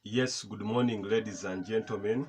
Yes, good morning, ladies and gentlemen.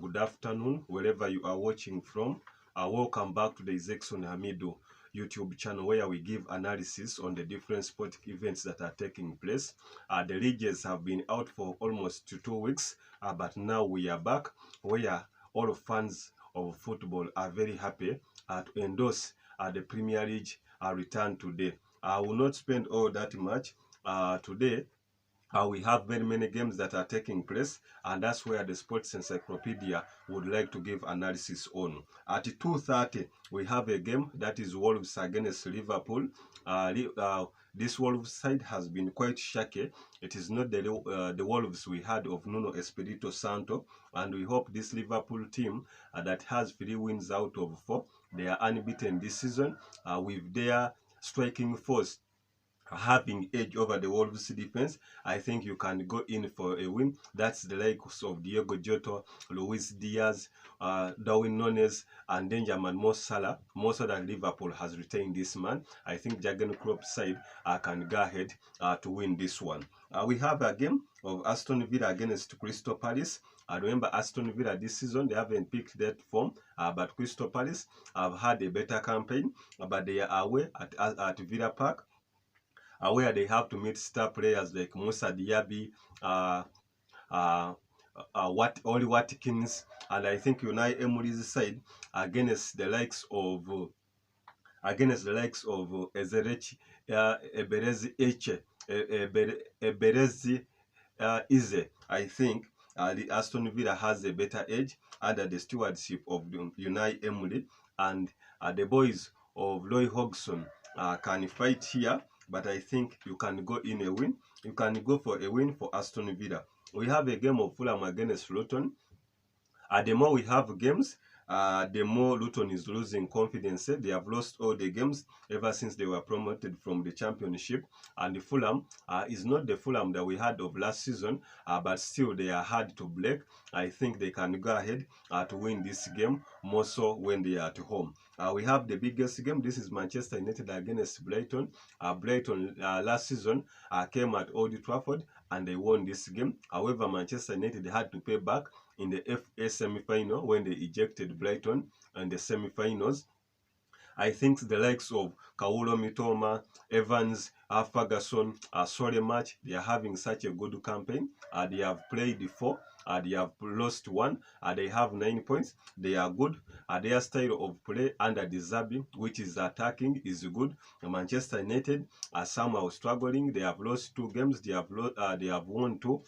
Good afternoon, wherever you are watching from. Welcome back to the Izekson Hamidu YouTube channel, where we give analysis on the different sporting events that are taking place. The leagues have been out for almost 2 weeks, but now we are back, where all fans of football are very happy to endorse the Premier League return today. I will not spend all that much today. We have many games that are taking place, and that's where the Sports Encyclopedia would like to give analysis on. At 2:30, we have a game that is Wolves against Liverpool. This Wolves side has been quite shaky. It is not the Wolves we had of Nuno Espirito Santo, and we hope this Liverpool team that has 3 wins out of 4, they are unbeaten this season, with their striking force having edge over the Wolves defense. I think you can go in for a win. That's the likes of Diego Jota, Luis Diaz, Darwin Nunes, and Benjamin Mo Salah. More so than Liverpool has retained this man. I think Jurgen Klopp's side can go ahead to win this one. We have a game of Aston Villa against Crystal Palace. Remember, Aston Villa this season, they haven't picked that form, but Crystal Palace have had a better campaign, but they are away at Villa Park, where they have to meet star players like Musa Diaby, uh, uh, Oli Watkins, and I think Unai Emery's side against the likes of Ezerechi, Eberezi Eche, Eberezi Ize. I think the Aston Villa has a better edge under the stewardship of Unai Emery, and the boys of Roy Hodgson can fight here, but I think you can go in a win. You can go for a win for Aston Villa. We have a game of Fulham against Luton. The more we have games, the more Luton is losing confidence. They have lost all the games ever since they were promoted from the championship. And the Fulham is not the Fulham that we had of last season, but still they are hard to break. I think they can go ahead to win this game, more so when they are at home. We have the biggest game. This is Manchester United against Brighton. Brighton last season came at Old Trafford and they won this game. However, Manchester United had to pay back in the FA semi-final when they ejected Brighton in the semi-finals. I think the likes of Kaulo Mitoma, Evans, Ferguson, Match, they are having such a good campaign. They have played 4, they have lost 1, they have 9 points. They are good. Their style of play under the Zabi, which is attacking, is good. Manchester United are somehow struggling. They have lost 2 games. They have won 2.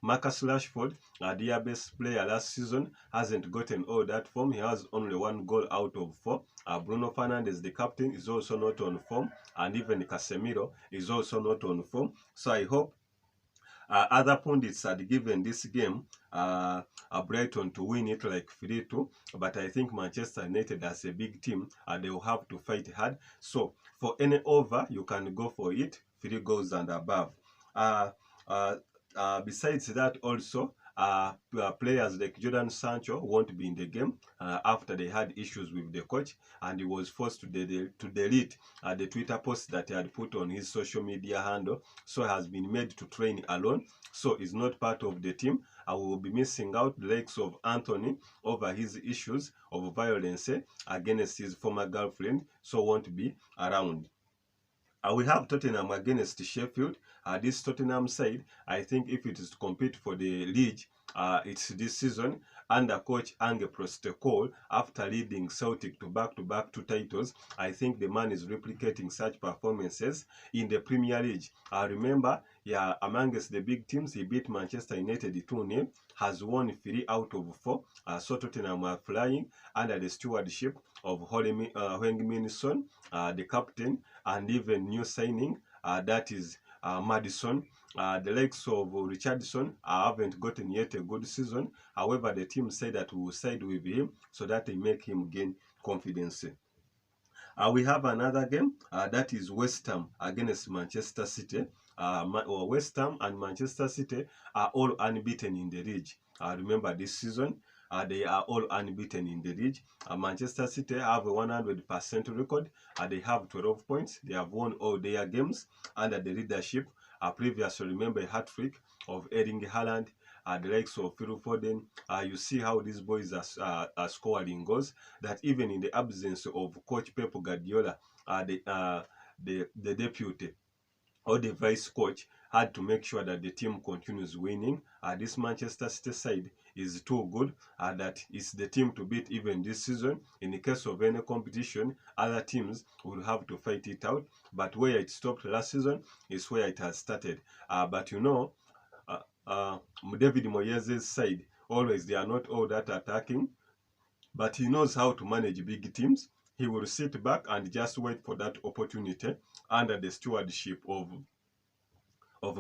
Marcus Rashford, their best player last season, hasn't gotten all that form. He has only 1 goal out of 4. Bruno Fernandes, the captain, is also not on form, and even Casemiro is also not on form. So I hope other pundits had given this game Brighton to win it like 3-2, but I think Manchester United as a big team, they will have to fight hard. So for any over, you can go for it, 3 goals and above. Uh, uh, Besides that, also, players like Jordan Sancho won't be in the game after they had issues with the coach, and he was forced to delete the Twitter post that he had put on his social media handle. So he has been made to train alone, so he's not part of the team. I will be missing out the likes of Anthony over his issues of violence against his former girlfriend, so won't be around. We have Tottenham against Sheffield. This Tottenham side, I think if it is to compete for the league, it's this season under coach Ange Postecoglou, after leading Celtic to back-to-back 2 titles. I think the man is replicating such performances in the Premier League. Remember, yeah, amongst the big teams, he beat Manchester United 2-0, has won 3 out of 4. So Tottenham are flying under the stewardship of Heung-min Son, the captain, and even new signing, that is Madison. The likes of Richardson haven't gotten yet a good season. However, the team said that we will side with him so that they make him gain confidence. We have another game, that is West Ham against Manchester City. West Ham and Manchester City are all unbeaten in the league. Remember this season, they are all unbeaten in the league. Manchester City have a 100% record. They have 12 points. They have won all their games under the leadership Previously, remember a hat-trick of Erling Haaland, the likes of Phil Foden. You see how these boys are scoring goals, that even in the absence of coach Pep Guardiola, the deputy or the vice coach had to make sure that the team continues winning. This Manchester City side is too good that it's the team to beat even this season. In the case of any competition, other teams will have to fight it out. But where it stopped last season is where it has started. But you know, David Moyes' side, always they are not all that attacking, but he knows how to manage big teams. He will sit back and just wait for that opportunity under the stewardship of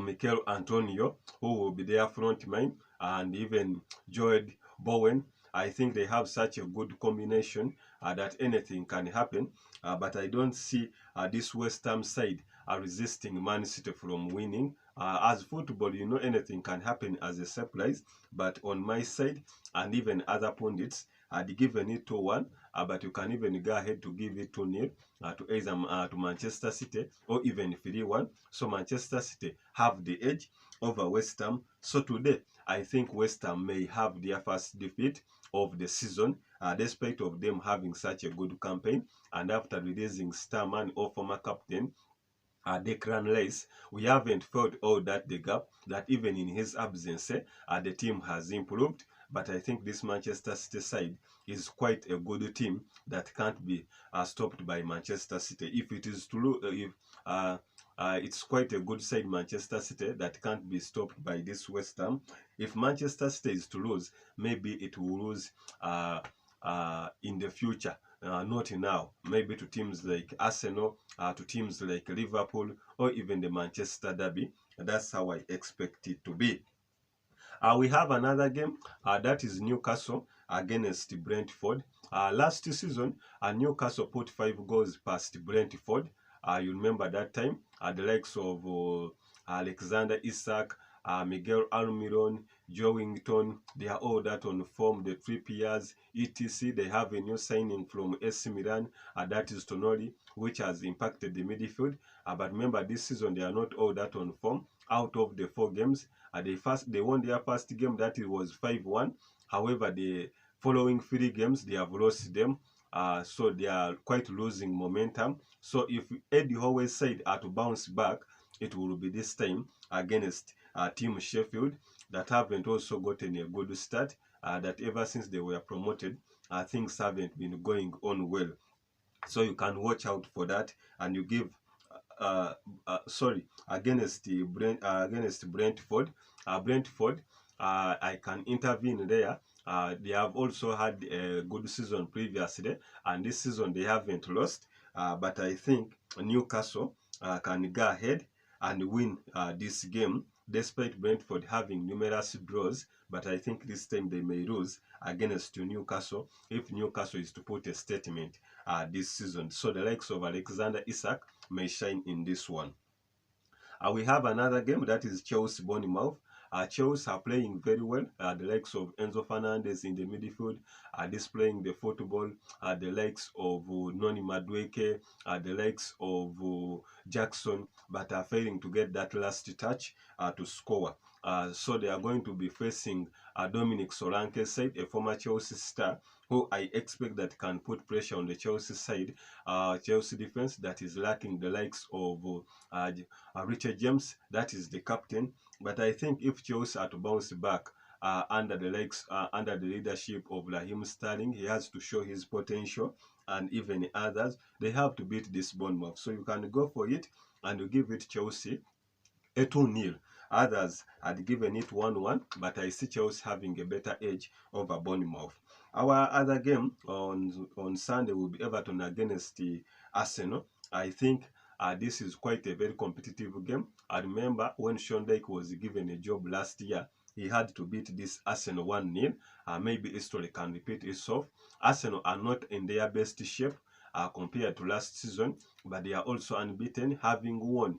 Mikel Antonio, who will be their front man, and even Joel Bowen. I think they have such a good combination that anything can happen. But I don't see this West Ham side resisting Man City from winning. As football, you know, anything can happen as a surprise. But on my side, and even other pundits, had given it 2-1, but you can even go ahead to give it 2-0 to either to Manchester City, or even 3-1. So Manchester City have the edge over West Ham. So today, I think West Ham may have their first defeat of the season, despite of them having such a good campaign. And after releasing Starman or former captain Declan Rice, we haven't felt all that the gap, that even in his absence, the team has improved. But I think this Manchester City side is quite a good team that can't be stopped by Manchester City. If it is to lose, it's quite a good side, Manchester City, that can't be stopped by this West Ham. If Manchester City is to lose, maybe it will lose in the future. Not now, maybe to teams like Arsenal, to teams like Liverpool, or even the Manchester Derby. That's how I expect it to be. We have another game, that is Newcastle against Brentford. Last season, Newcastle put 5 goals past Brentford. You remember that time, the likes of Alexander Isak, Miguel Almiron, Joe Wington, they are all that on form, the Trippiers, etc. They have a new signing from AC Milan, that is Tonoli, which has impacted the midfield. But remember, this season they are not all that on form. Out of the 4 games, they won their first game, that it was 5-1. However, the following 3 games, they have lost them. So they are quite losing momentum. So if Eddie Howe's side are to bounce back, it will be this time against Team Sheffield, that haven't also gotten a good start, that ever since they were promoted, things haven't been going on well. So you can watch out for that, and you give against Brentford. Brentford, I can intervene there. They have also had a good season previously, and this season they haven't lost. But I think Newcastle can go ahead and win this game, despite Brentford having numerous draws. But I think this time they may lose against Newcastle, if Newcastle is to put a statement this season. So the likes of Alexander Isak may shine in this one. We have another game, that is Chelsea Bournemouth. Chelsea are playing very well. The likes of Enzo Fernandez in the midfield are displaying the football. The likes of Noni Madueke, the likes of Jackson, but are failing to get that last touch to score. So they are going to be facing Dominic Solanke's side, a former Chelsea star, who I expect that can put pressure on the Chelsea side. Chelsea defense that is lacking the likes of Richard James, that is the captain. But I think if Chelsea are to bounce back under the leadership of Raheem Sterling, he has to show his potential, and even others, they have to beat this Bournemouth. So you can go for it and you give it Chelsea a 2-0. Others had given it 1-1, but I see Chelsea having a better edge over Bournemouth. Our other game on Sunday will be Everton against the Arsenal. I think this is quite a very competitive game. I remember when Sean Dyche was given a job last year, he had to beat this Arsenal 1-0. Maybe history can repeat itself. Arsenal are not in their best shape compared to last season, but they are also unbeaten, having won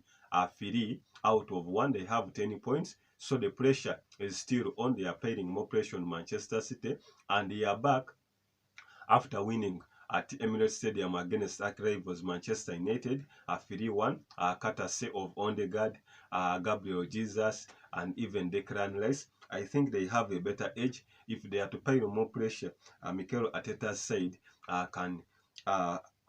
3 out of 1. They have 10 points. So the pressure is still on. They are putting more pressure on Manchester City, and they are back after winning at Emirates Stadium against arch rivals Manchester United, 3-1, courtesy of Odegaard, Gabriel Jesus, and even Declan Rice. I think they have a better edge. If they are to pile more pressure, Mikel Arteta's side can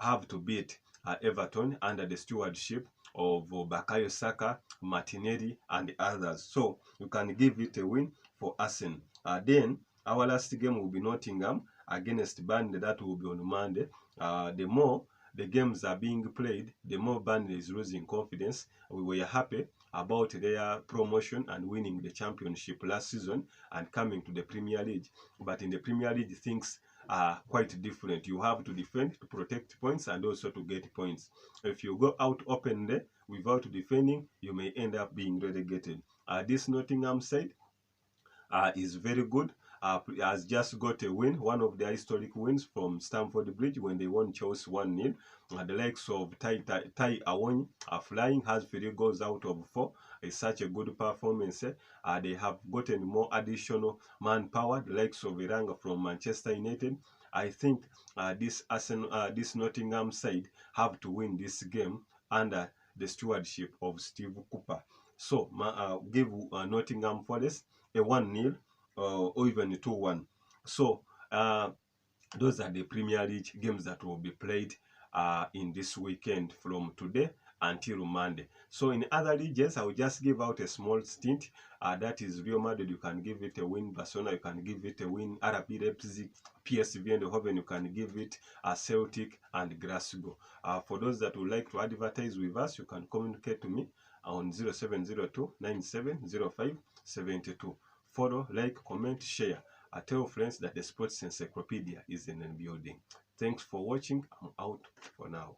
have to beat Everton under the stewardship of Bukayo Saka, Martinelli, and others. So you can give it a win for Arsenal. Then our last game will be Nottingham against Burnley. That will be on Monday. The more the games are being played, the more Burnley is losing confidence. We were happy about their promotion and winning the championship last season and coming to the Premier League. But in the Premier League, things are quite different. You have to defend to protect points and also to get points. If you go out openly without defending, you may end up being relegated. This Nottingham side is very good. Has just got a win, one of their historic wins from Stamford Bridge when they won Chelsea 1-0. The likes of Tai Awoni flying, has 3 goals out of 4. It's such a good performance. They have gotten more additional manpower, the likes of Iranga from Manchester United. I think this Nottingham side have to win this game under the stewardship of Steve Cooper. So give Nottingham Forest a 1-0 or even a 2-1. So those are the Premier League games that will be played in this weekend from today until Monday. So in other leagues, I will just give out a small stint. That is Real Madrid, you can give it a win. Barcelona, you can give it a win. RB Leipzig, PSV and Eindhoven, you can give it a Celtic and Glasgow. For those that would like to advertise with us, you can communicate to me on 0702 9705 72. Follow, like, comment, share. Tell friends that the Sports Encyclopedia is in the building. Thanks for watching. I'm out for now.